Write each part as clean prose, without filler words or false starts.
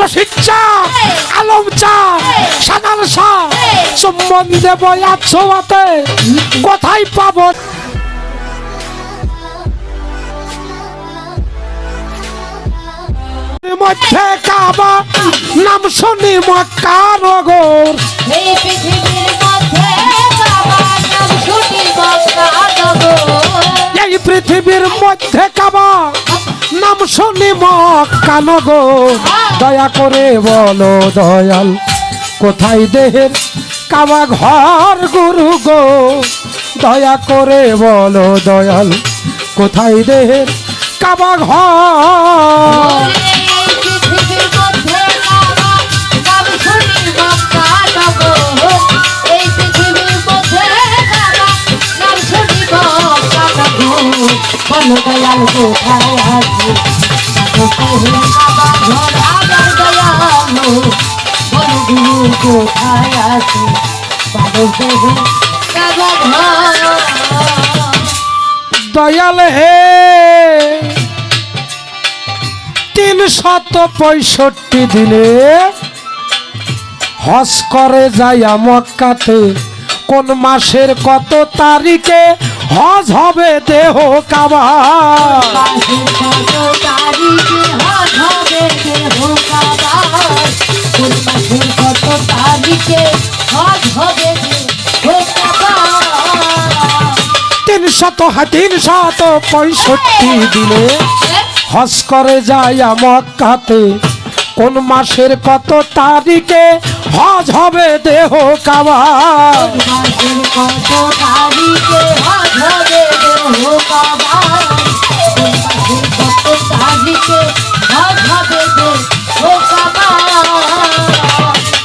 রশিদ চা আলম চা সাদার শাহ চুম্বন দেব ছোঁয়াতে কোথায় পাবো মধ্যে কাবা নাম শুনি মক্কা নগর এই পৃথিবীর মধ্যে কাবা নাম শুনি মক্কা নগর এই পৃথিবীর মধ্যে কাবা নাম শুনি মক্কা নগর দয়া করে বলো দয়াল কোথায় দেহের কাবা ঘর গুরু গো দয়া করে বলো দয়াল কোথায় দেহের কাবা ঘর এই পৃথিবীর মধ্যে কাবা নাম শুনি মক্কা নগর বলো দয়াল কোথায় আছে কাবা ঘর আবার দয়ালো বলো গুরু কোথায় আছে বলো কাবা ঘর দয়াল হে 365 দিনে হজ করে যাইয়া মক্কাতে কোন মাসের কত তারিখে হজ হবে দেহ কাবা তিনশত 365 দিনে হজ করে যাইয়া মক্কাতে কোন মাসের কত তারিখে হজ হবে দেহ কাবা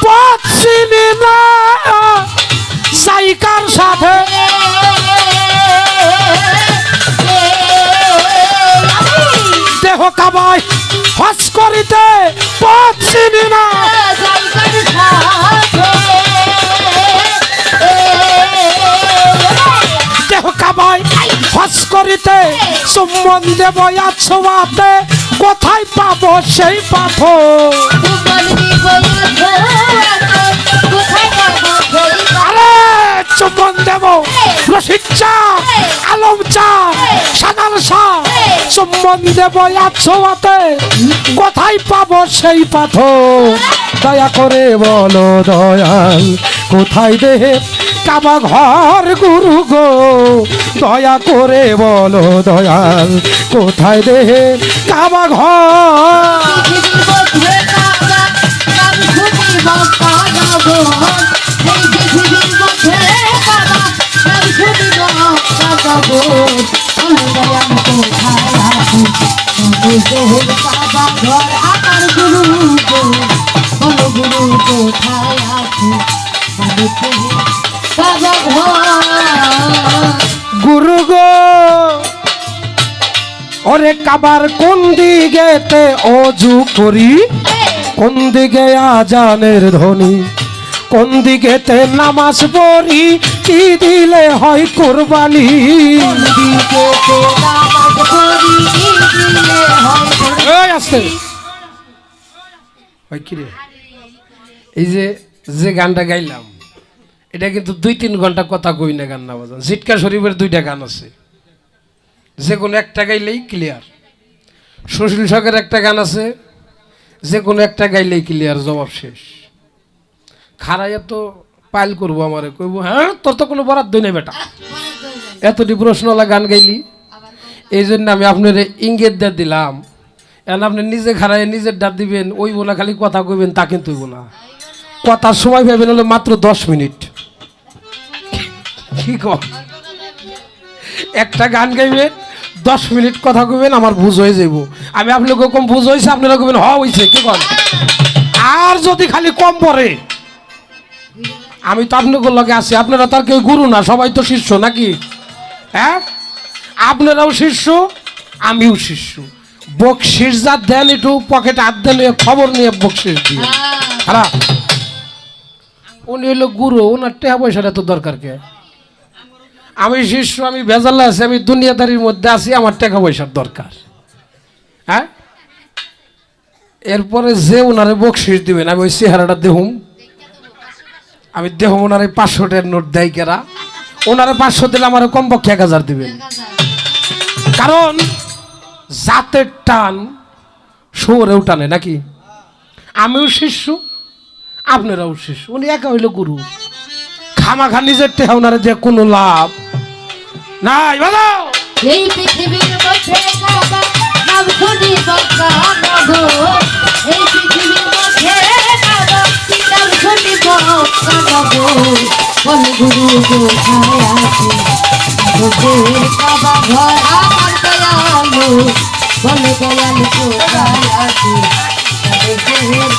পথ চিনি না জায়গার সাথে দেহ কাবায় হজ করিতে পথ চিনি না দেহ কাবায় হজ করিতে চুম্বন দেব ছোঁয়াতে কোথায় পাবো সেই পাথর আরে চুম্বন দেব রশিদ চা আলম চা সাদার শাহ চুম্বন দেব ছোঁয়াতে কোথায় পাবো সেই পাথর দয়া করে বলো দয়াল কোথায় দেহে কাবা ঘর গুরু গো দয়া করে বলো দয়াল কোথায় দেহে কাবা ঘর গুরু গো ওরে কাবার কোন দিকেতে অজু করি কোন দিকে আজানের ধ্বনি কোন দিকেতে নামাজ পড়ি কি দিলে হয় কুরবানি এই যে গানটা গাইলাম এটা কিন্তু 2-3 ঘন্টা কথা কই না গান না বাজান জিটকা শরীফের 2টা গান আছে যে কোনো একটা গাইলেই ক্লিয়ার সুশীল শখের একটা গান আছে যে কোনো একটা গাইলেই ক্লিয়ার জবাব শেষ খারাইয়া তো পাইল করবো আমারে কইব হ্যাঁ তোর তো কোনো বরাদ্দ নেই বেটা এতটি প্রশ্নওয়ালা গান গাইলি এই জন্য আমি আপনার ইঙ্গিত দিয়ে দিলাম এখন আপনি নিজে খারাইয়া নিজের ডাক দিবেন ওই বোনা খালি কথা কইবেন তা কিন্তু হইব না কথার সময় পাবেন হলো মাত্র 10 মিনিট কি কম একটা গান গাইবেন 10 মিনিট কথা কইবেন আমার বুঝ হয়ে যাইব আমি আপনাকে কম বুঝ হয়েছে আপনারা কইবেন হইছে কি কন আর যদি খালি কম পড়ে আমি তো আপনাদের লগে আছি আপনারা তার কেউ গুরু না সবাই তো শিষ্য নাকি হ্যাঁ আপনারাও শিষ্য আমিও শিষ্য বকশিস যা দেন একটু পকেটে হাত দেন খবর নিয়ে বকশিস দিয়ে খারাপ উনি হইলো গুরু ওনার টাকা পয়সাটা তো দরকার কে আমি শিষ্য আমি ভেজাল আছি আমি দুনিয়াদারির মধ্যে আছি আমার টাকা পয়সার দরকার হ্যাঁ এরপরে যে ওনারে বকশিস দিবেন আমি ওই চেহারাটা দেহুম, আমি দেহ ওনারে 500 টাকার নোট দেয় কেরা, ওনারে 500 দিলে আমার কমপক্ষে 1000 দিবেন। কারণ জাতের টান শহরেও টানে নাকি, আমিও শিষ্য আপনারাও শিষ্য, উনি একা হইল গুরু, খামাখা নিজের টেহা ওনারে দিয়ে কোনো লাভ নাই। বাজাও এই পৃথিবীর মধ্যে কাবা নাম শুনি বক্কা নগো, এই পৃথিবীর মধ্যে কাবা নাম শুনি বক্কা নগো, বল গুরু কোথায় আছে তোদের কাবা ঘর আমার দয়ালু, বল দয়াল কোথায় আছে তোদের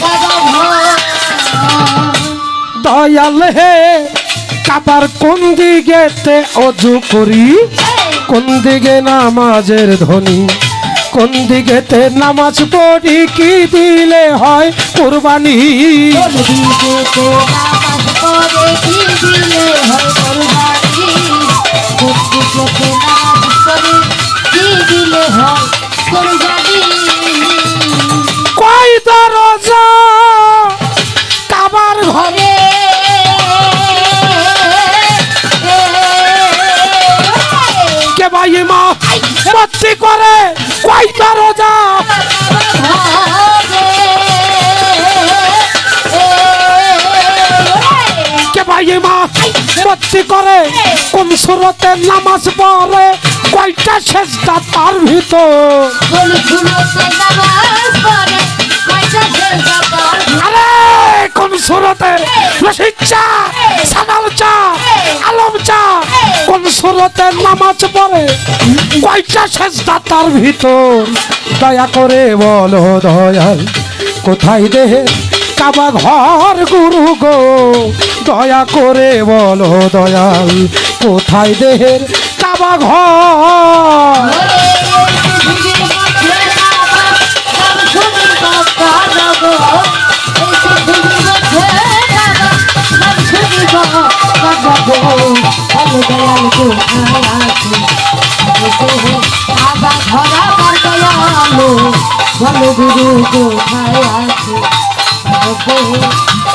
কাবা ঘর। দয়াল হে কাবার কোন দিকেতে অজু করি, কোন দিকে নামাজের ধ্বনি, কোন দিকেতে নামাজ পড়ি, কি দিলে হয় কুরবানি। কোন দিকেতে নামাজ পড়ে কি দিলে হয় কুরবানি, কোন দিকেতে নামাজ পড়ে কি দিলে হয় কুরবানি। কয় দরজা কাবার ঘরে, কে ভাই মা মত্তি করে, কয় দরজা কে ভাই মা মত্তি করে, কোন সুরতে নামাজ পড়ে, কয়টা সেজদা তার ভিতর। কোন সুরতে নামাজ পড়ে কয়টা সেজদা তার ভিতর। আরে কোন সুরতে রশিদ চা, সানাল চা, আলম চা, কোন সুরতে নামাজ পড়ে, কয়টা সেজদা তার ভিতর। দয়া করে বলো দয়াল কোথায় দেহে কাবা ঘর গুরু গো, দয়া করে বলো দয়াল কোথায় দেহের কাবা ঘর। বলো গুরু কোথায় আছে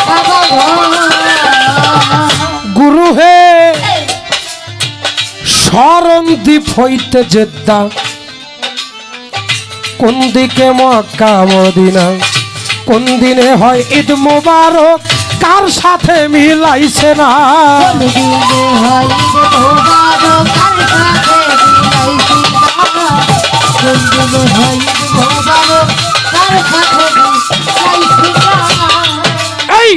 বাবা ঘর। গুরু হে শরণ দ্বীপ হইতে জেদ্দা, কোন দিকে মক্কা মদিনা, কোন দিনে হয় ঈদ মোবারক, কার সাথে মিলাইছে না। কোন দিনে হয় ঈদ মোবারক কার সাথে মিলাইছি না, কোন দিনে হয় ঈদ মোবারক কার সাথে মিলাইছি না। এই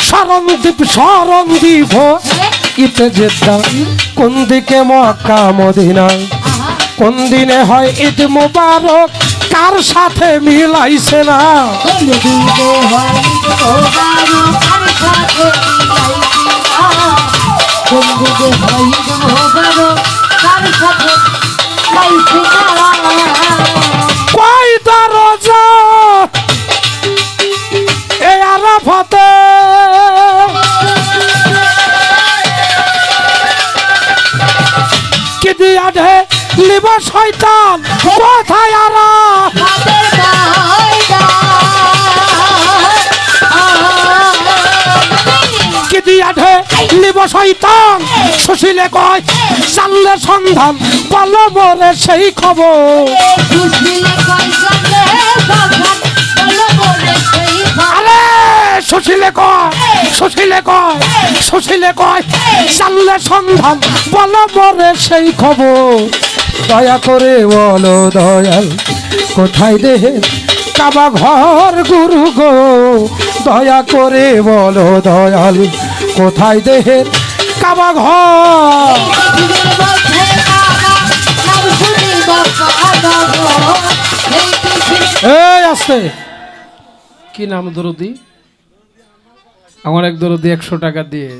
শরণ দ্বীপ ইতে জেদ্দা, কোন দিকে মক্কা মদিনা, কোন দিনে হয় ঈদ মোবারক, কার সাথে মিলাইছে না। কোন দিনে হয় ঈদ মোবারক কার সাথে মিলাইছি না, কোন দিনে হয় ঈদ মোবারক কার সাথে মিলাইছি না। কয় দরজা এ আরাফাতে, কি দিয়া ঢে লিব শয়তান কোথায় আরা, কি দিয়া ঢে লিব শয়তান, সুশীলে কয় জানলে সন্ধান, বলো মোরে সেই খবর। আরে সুশীলে কয়, সুশীলে কয়, সুশীলে কয় জানলে সন্ধান, বলো মোরে সেই খবর। দয়া করে বলো দয়াল কোথায় দেহে কাবা ঘর গুরু গো, দয়া করে বলো দয়াল কোথায় দেহে কাবা ঘর। এই আসতে কি নাম দরদি, আমার এক দরদি 100 টাকা দিয়ে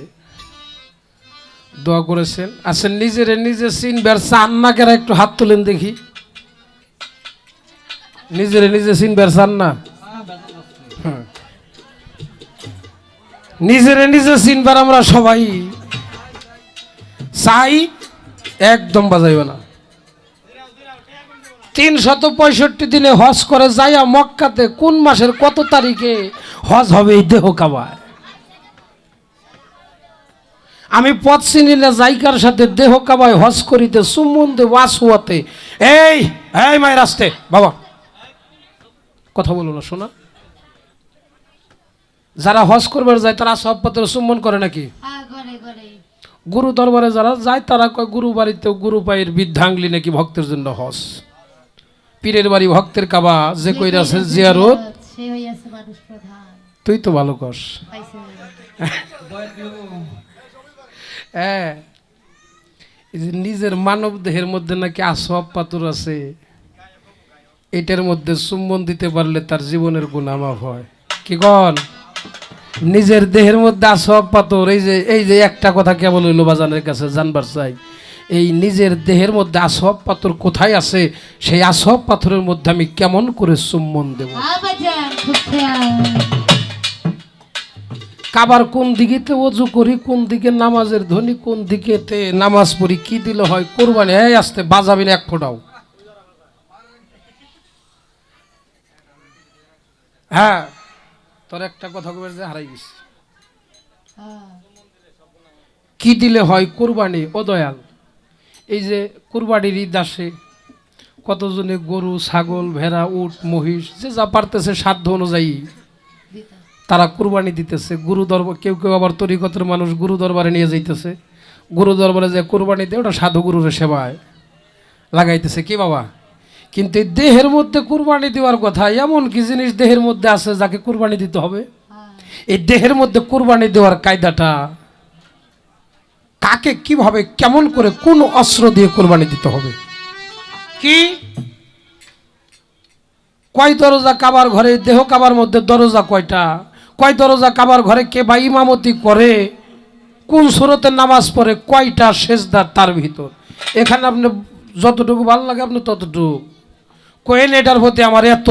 দোয়া করেছেন। আছেন নিজেরে নিজে চিনবার চান না কেরা, একটু হাত তুলেন দেখি। নিজেরে নিজে চিনবার চান না, নিজেরে নিজে চিনবার আমরা সবাই চাই, একদম বাজাইবে না। 365 দিনে হজ করে যাইয়া মক্কাতে কোন মাসের কত তারিখে হজ হবে এই দেহ কাবায়? আমি পথ চিনি না জায়গার সাথে দেহ কাবায় হজ করিতে সুমন্দে ওয়াসুয়াতে এই এই মায়ের আসতে বাবা কথা বলো না শোনা। যারা হজ করবার যায় তারা আসবাবপত্র চুম্বন করে নাকি? গুরু দরবারে যারা যায় তারা কয় গুরু বাড়িতে গুরু পায়ের বৃদ্ধাঙ্গলি নাকি ভক্তের জন্য হজ। পীরের বাড়ি ভক্তের কাবা যে কইরা আছে জিয়ারত তুই তো ভালো কস। হ্যাঁ এই যে নিজের মানব দেহের মধ্যে নাকি আসবাব পাথর আছে, এটার মধ্যে চুম্বন দিতে পারলে তার জীবনের গুনাহ মাফ হয়। কি কন? নিজের দেহের মধ্যে আসবাব পাথর, এই যে একটা কথা কেবল হইল বাজানের কাছে জানবার চাই, এই নিজের দেহের মধ্যে আসবাব পাথর কোথায় আছে, সেই আসবাব পাথরের মধ্যে আমি কেমন করে চুম্বন দেব? কাবার কোন দিকেতে ওযু করি, কোন দিকে নামাজের ধ্বনি, কোন দিকেতে নামাজ পড়ি, কি দিলে হয় কোরবানি? এই আসতে বাজাবি না এক ফোঁটাও। হ্যাঁ তোর একটা কথা কবে যে হারাই গেছি। কি দিলে হয় কোরবানি? ও দয়াল, এই যে কোরবানির ঈদ আসে, কতজনে গরু ছাগল ভেড়া উট মহিষ যে যা পারতেছে সাধ্য অনুযায়ী তারা কুরবানি দিতেছে। গুরু দরবার কেউ কেউ আবার তরিকতের মানুষ গুরু দরবারে নিয়ে যাইতেছে, গুরু দরবারে যে কুরবানি দিয়ে ওটা সাধু গুরুর সেবায় লাগাইতেছে। কি বাবা? কিন্তু এই দেহের মধ্যে কুরবানি দেওয়ার কথা, এমন কি জিনিস দেহের মধ্যে আছে যাকে কুরবানি দিতে হবে? এই দেহের মধ্যে কুরবানি দেওয়ার কায়দাটা কাকে কিভাবে কেমন করে কোন অস্ত্র দিয়ে কুরবানি দিতে হবে? কি কয় দরজা কাবার ঘরে? দেহ কাবার মধ্যে দরজা কয়টা? কয় দরজা কাবার ঘরে কে বা ইমামতি করে? কোন সূরতে নামাজ পড়ে? কয়টা সেজদা তার ভিতর? এখানে আপনি যতটুকু ভালো লাগে আপনি ততটুকু কোয়েন, এটার প্রতি আমার এত,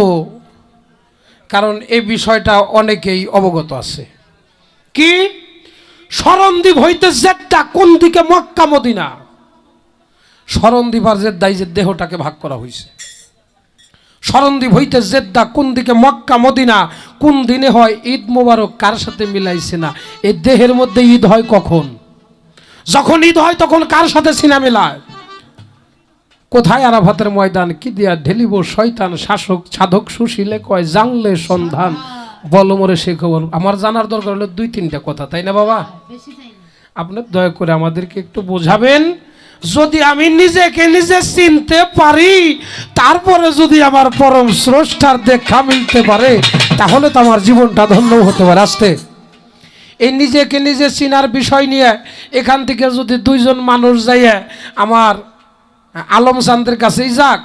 কারণ এই বিষয়টা অনেকেই অবগত আছে। কি শরণদ্বীপ হইতে জেদ্দা কোন দিকে? Mecca Medina. শরণদ্বীপ আর জেদ্দাই যে দেহটাকে ভাগ করা হয়েছে। শরণদ্বীপ হইতে জেদ্দা কোন দিকে? Mecca Medina. কোন দিনে হয় ঈদ মোবারক কার সাথে মিলাইছে না। এই দেহের মধ্যে ঈদ হয় কখন? যখন ঈদ হয় তখন কার সাথে সিনা মিলায়? কোথায় আরাফাতের ময়দান? কি দিয়া ঢেলিব শয়তান শাসক সাধক সুশীলে কয় জানলে সন্ধান বলো মোরে সে খবর। আমার জানার দরকার হলো 2-3টা কথা, তাই না বাবা? আপনি দয়া করে আমাদেরকে একটু বোঝাবেন। যদি আমি নিজেকে নিজে চিনতে পারি, তারপরে যদি আমার পরম স্রষ্টার দেখা মিলতে পারে, তাহলে তো আমার জীবনটা ধন্য হতে পারে। আসতে এই নিজেকে নিজে চিনার বিষয় নিয়ে এখান থেকে যদি 2জন মানুষ যাইয়া আমার আলম চান্দের কাছেই যাক,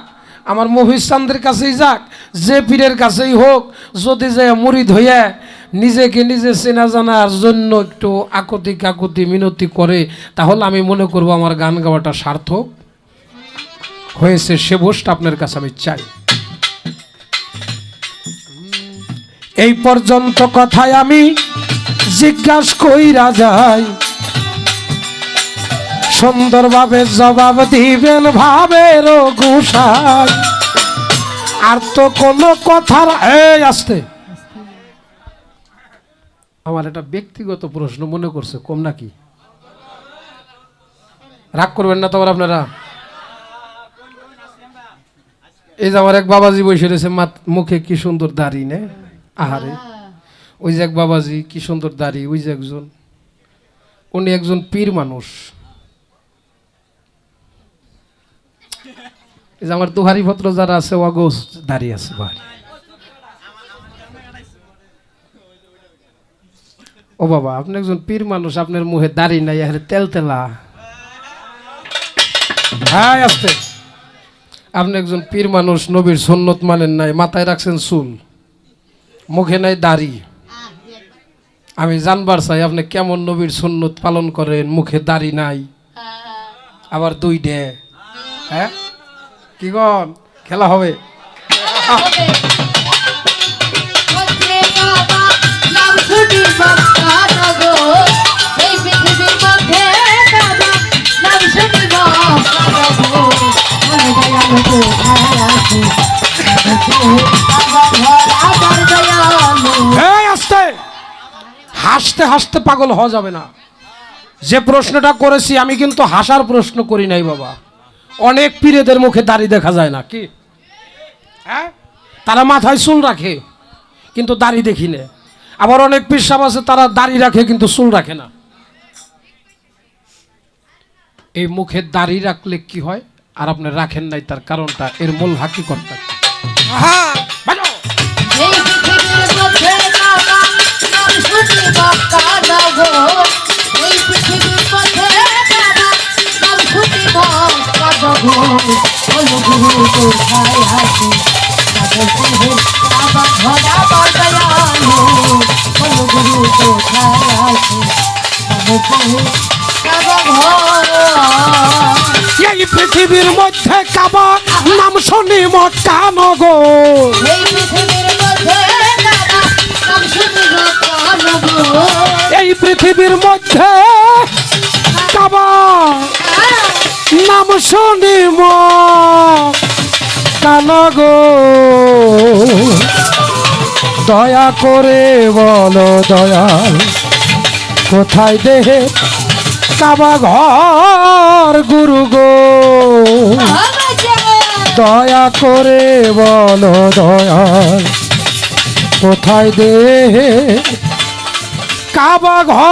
আমার মহিষ চান্দের কাছেই যাক, যে পীরের কাছেই হোক, যদি যায় মুরিদ হইয়া নিজেকে নিজে চেনা জানার জন্য একটু আকুতি কাকুতি মিনতি করে, তাহলে আমি মনে করব আমার গান গাওয়াটা সার্থক হয়েছে। সে বোঝটা আপনার কাছে আমি চাই। এই পর্যন্ত কথায় আমি জিজ্ঞাসা কইরা যাই, সুন্দরভাবে জবাব দিবেন ভাবের গোসাই। আর তো কোনো কথার এই আসতে আমার একটা ব্যক্তিগত প্রশ্ন মনে করছে কম নাকি? রাগ করবেন না তো আবার আপনারা। এই যে আমার এক বাবাজি বসে রয়েছে, মুখে কি সুন্দর দাড়ি নে, আহারে ওই যে এক বাবাজি কি সুন্দর দাড়ি, ওই যে একজন, উনি একজন পীর মানুষ। এই যে আমার দুহারি পত্র যারা আছে অগোস দাঁড়িয়ে আছে ভাই। ও বাবা, আপনি একজন পীর মানুষ, আপনার মুখে দাড়ি নাই, তেল তেলা। হ্যাঁ আসতে, আপনি একজন পীর মানুষ, নবীর সুন্নত মানেন নাই, মাথায় রাখছেন চুল, মুখে নাই দাড়ি। আমি জানবার চাই আপনি কেমন নবীর সুন্নত পালন করেন, মুখে দাড়ি নাই, আবার 2 ডে। হ্যাঁ কি গন, খেলা হবে? এই আছে কাবা ঘর আমার দয়ালু এই আস্তে, হাসতে হাসতে পাগল হওয়া যাবে না। যে প্রশ্নটা করেছি আমি কিন্তু হাসার প্রশ্ন করি নাই বাবা। অনেক পীরেদের মুখে দাড়ি দেখা যায় না কি, হ্যাঁ? তারা মাথায় চুল রাখে কিন্তু দাড়ি দেখি না। আবার অনেক পীর সাহেব আছে তারা দাড়ি রাখে কিন্তু চুল রাখে না। এই মুখে দাড়ি রাখলে কি হয় আর আপনি রাখেন নাই, তার কারণটা, এর মূল হাকিকতটা কি? বাজাও। এই পৃথিবীর মধ্যে বাবা নাম শুনি বাক্কা নগো এই পৃথিবীর মধ্যে বাবা নাম শুনি বাক্কা নগো বলো গুরু কোথায় আছে কাবা ঘর আমার দয়ালু বলো গুরু কোথায় আছে কাবা ঘর এই পৃথিবীর মধ্যে কাবা নাম শুনি মক্কা নগর। এই পৃথিবীর মধ্যে বাবা নাম শুনি বাক্কা নগো এই পৃথিবীর মধ্যে কাবা নাম শুনি মক্কা নগর। দয়া করে বলো দয়াল কোথায় দেহে কাবা ঘর গুরু গো। দয়া করে বলো দয়াল কোথায় দেহে কাবা ঘর।